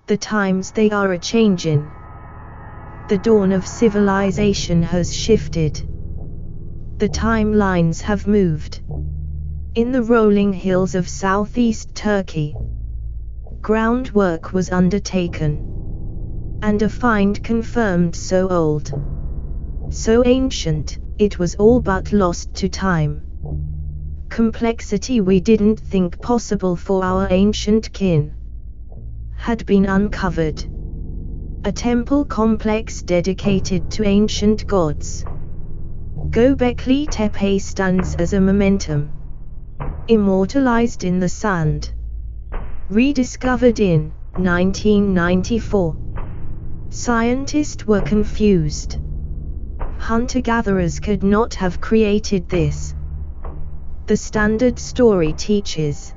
The times they are a-changin'. The dawn of civilization has shifted. The timelines have moved. In the rolling hills of southeast Turkey, groundwork was undertaken, and a find confirmed so old, so ancient, it was all but lost to time. Complexity we didn't think possible for our ancient kin had been uncovered. A temple complex dedicated to ancient gods. Gobekli Tepe stands as a momentum, immortalized in the sand. Rediscovered in 1994. Scientists were confused. Hunter-gatherers could not have created this. The standard story teaches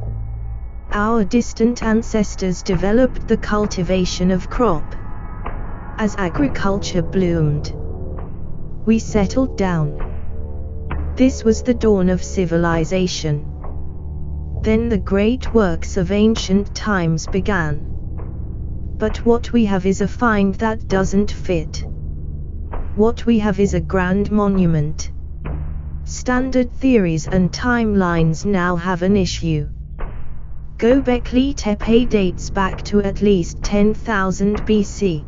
our distant ancestors developed the cultivation of crop. As agriculture bloomed, we settled down. This was the dawn of civilization. Then the great works of ancient times began. But what we have is a find that doesn't fit. What we have is a grand monument. Standard theories and timelines now have an issue. Gobekli Tepe dates back to at least 10,000 BC.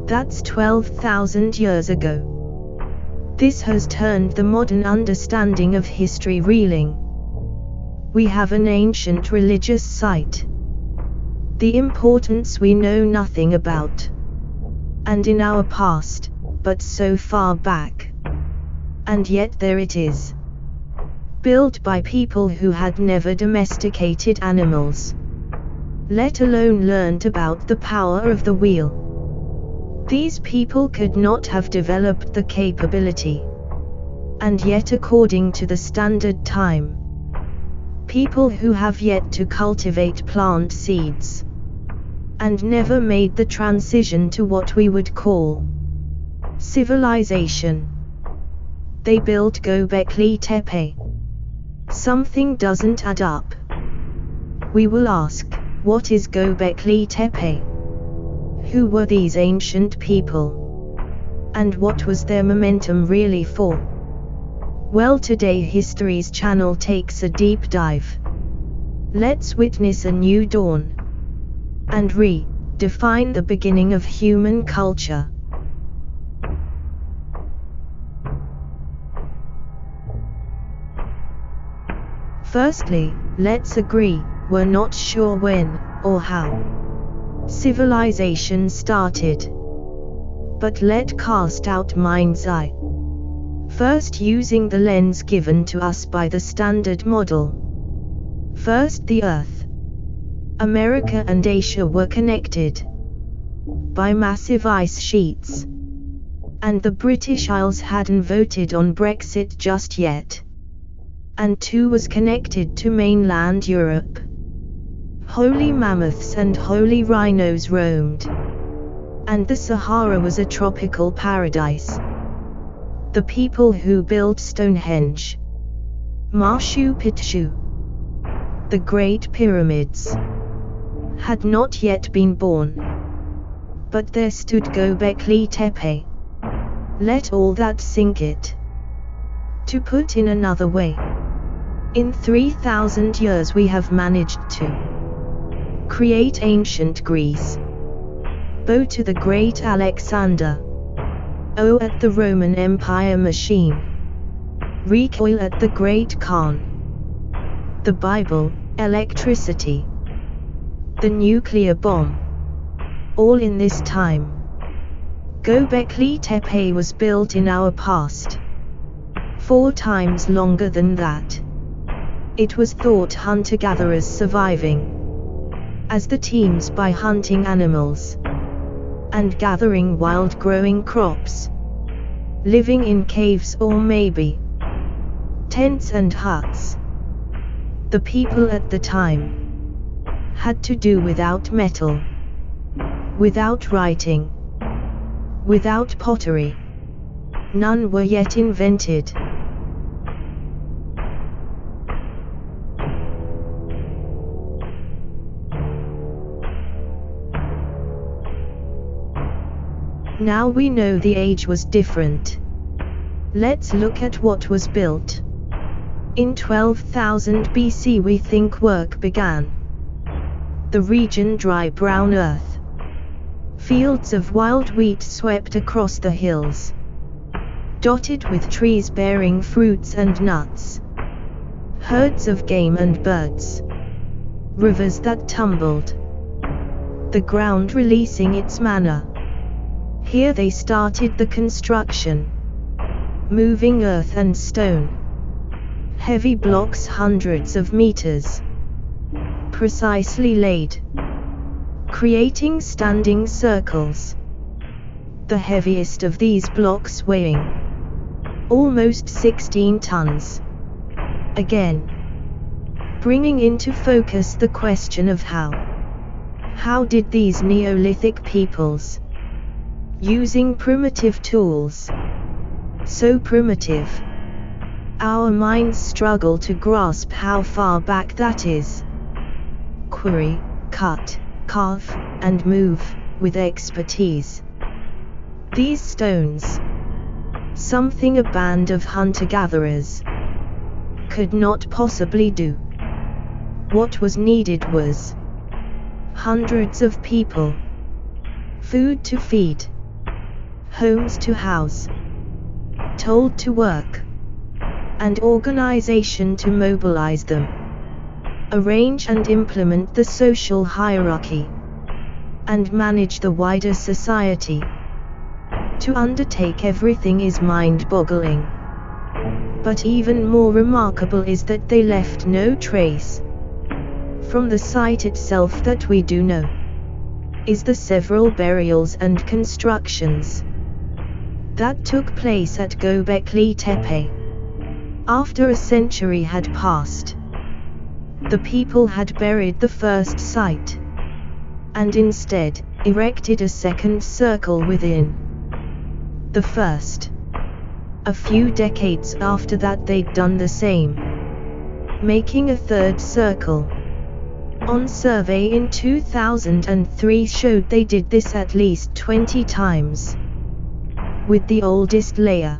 That's 12,000 years ago. This has turned the modern understanding of history reeling. We have an ancient religious site. The importance we know nothing about. And in our past, but so far back. And yet there it is. Built by people who had never domesticated animals, let alone learned about the power of the wheel. These people could not have developed the capability. And yet according to the standard time, people who have yet to cultivate plant seeds, and never made the transition to what we would call civilization. They built Gobekli Tepe. Something doesn't add up. We will ask, what is Gobekli Tepe? Who were these ancient people? And what was their momentum really for? Well, today History's channel takes a deep dive. Let's witness a new dawn and redefine the beginning of human culture. Firstly, let's agree, we're not sure when or how civilization started. But let's cast out mind's eye. First, using the lens given to us by the standard model. First, the Earth. America and Asia were connected by massive ice sheets. And the British Isles hadn't voted on Brexit just yet. And two was connected to mainland Europe. Holy mammoths and holy rhinos roamed. And the Sahara was a tropical paradise. The people who built Stonehenge, Machu Picchu, the Great Pyramids, had not yet been born. But there stood Gobekli Tepe. Let all that sink it. To put in another way, in 3,000 years we have managed to create ancient Greece. Bow to the great Alexander. O at the Roman Empire machine. Recoil at the great Khan. The Bible, electricity, the nuclear bomb. All in this time. Gobekli Tepe was built in our past. 4 times longer than that. It was thought hunter-gatherers surviving as the teams by hunting animals and gathering wild growing crops, living in caves or maybe tents and huts. The people at the time had to do without metal, without writing, without pottery. None were yet invented. Now we know the age was different. Let's look at what was built. In 12,000 BC we think work began. The region dry brown earth. Fields of wild wheat swept across the hills, dotted with trees bearing fruits and nuts. Herds of game and birds. Rivers that tumbled. The ground releasing its manna. Here they started the construction. Moving earth and stone. Heavy blocks hundreds of meters. Precisely laid. Creating standing circles. The heaviest of these blocks weighing almost 16 tons. Again, bringing into focus the question of how. How did these Neolithic peoples, using primitive tools, so primitive, our minds struggle to grasp how far back that is. Quarry, cut, carve, and move, with expertise. These stones, something a band of hunter-gatherers could not possibly do. What was needed was hundreds of people, food to feed, homes to house, told to work, and organization to mobilize them, arrange and implement the social hierarchy, and manage the wider society. To undertake everything is mind-boggling. But even more remarkable is that they left no trace. From the site itself that we do know is the several burials and constructions that took place at Gobekli Tepe. After a century had passed, the people had buried the first site, and instead erected a second circle within the first. A few decades after that they'd done the same, making a third circle. On survey in 2003 showed they did this at least 20 times, with the oldest layer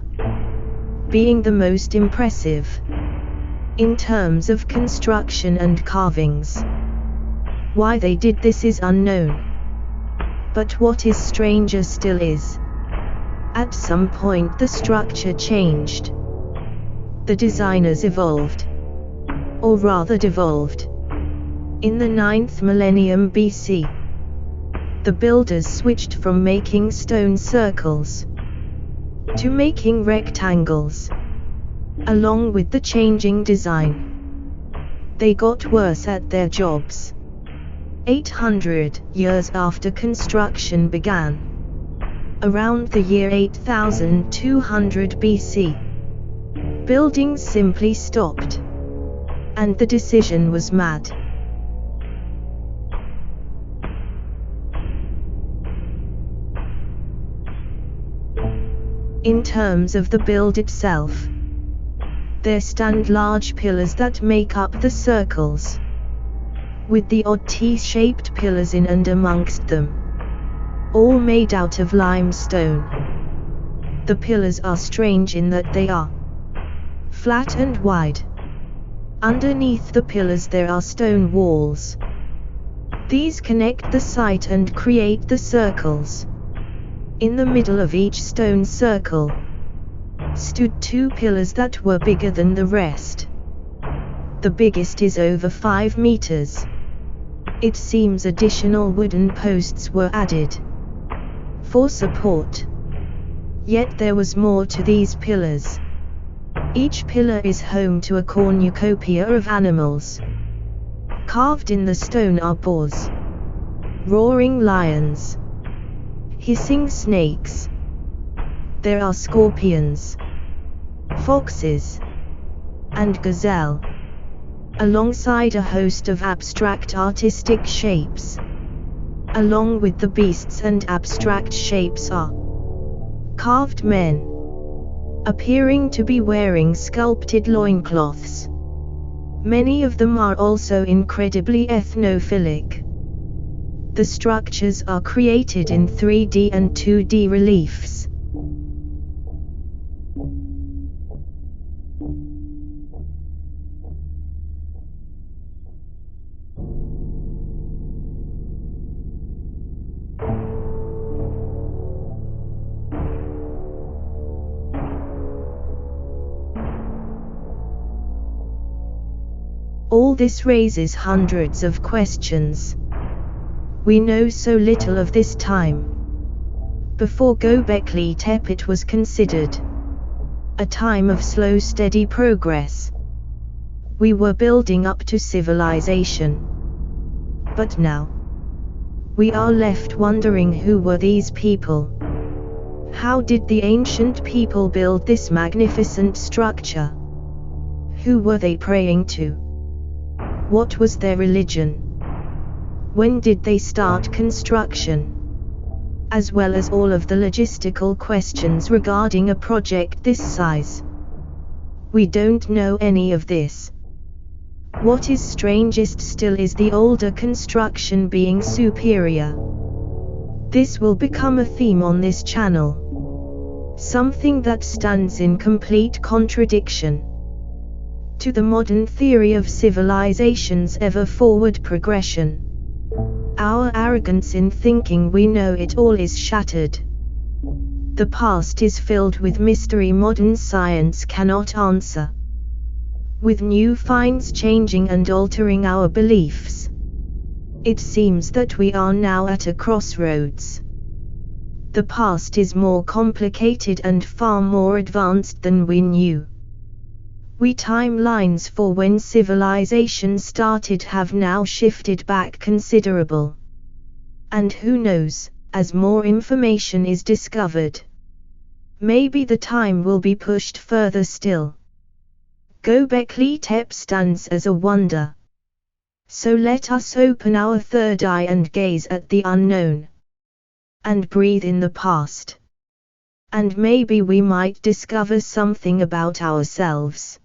being the most impressive in terms of construction and carvings. Why they did this is unknown. But what is stranger still is, at some point the structure changed. The designers evolved, or rather devolved. In the 9th millennium BC, the builders switched from making stone circles to making rectangles. Along with the changing design, they got worse at their jobs. 800 years after construction began, around the year 8200 BC, buildings simply stopped, and the decision was mad. In terms of the build itself, there stand large pillars that make up the circles, with the odd T-shaped pillars in and amongst them, all made out of limestone. The pillars are strange in that they are flat and wide. Underneath the pillars there are stone walls. These connect the site and create the circles. In the middle of each stone circle stood two pillars that were bigger than the rest. The biggest is over 5 meters. It seems additional wooden posts were added for support. Yet there was more to these pillars. Each pillar is home to a cornucopia of animals. Carved in the stone are boars, roaring lions, hissing snakes. There are scorpions, foxes, and gazelle, alongside a host of abstract artistic shapes. Along with the beasts and abstract shapes are carved men, appearing to be wearing sculpted loincloths. Many of them are also incredibly ethnophilic. The structures are created in 3D and 2D reliefs. All this raises hundreds of questions. We know so little of this time. Before Gobekli Tepe it was considered a time of slow steady progress. We were building up to civilization. But now, we are left wondering, who were these people? How did the ancient people build this magnificent structure? Who were they praying to? What was their religion? When did they start construction? As well as all of the logistical questions regarding a project this size. We don't know any of this. What is strangest still is the older construction being superior. This will become a theme on this channel. Something that stands in complete contradiction to the modern theory of civilization's ever-forward progression. Our arrogance in thinking we know it all is shattered. The past is filled with mystery modern science cannot answer. With new finds changing and altering our beliefs, it seems that we are now at a crossroads. The past is more complicated and far more advanced than we knew. We timelines for when civilization started have now shifted back considerable. And who knows, as more information is discovered, maybe the time will be pushed further still. Gobekli Tepe stands as a wonder. So let us open our third eye and gaze at the unknown. And breathe in the past. And maybe we might discover something about ourselves.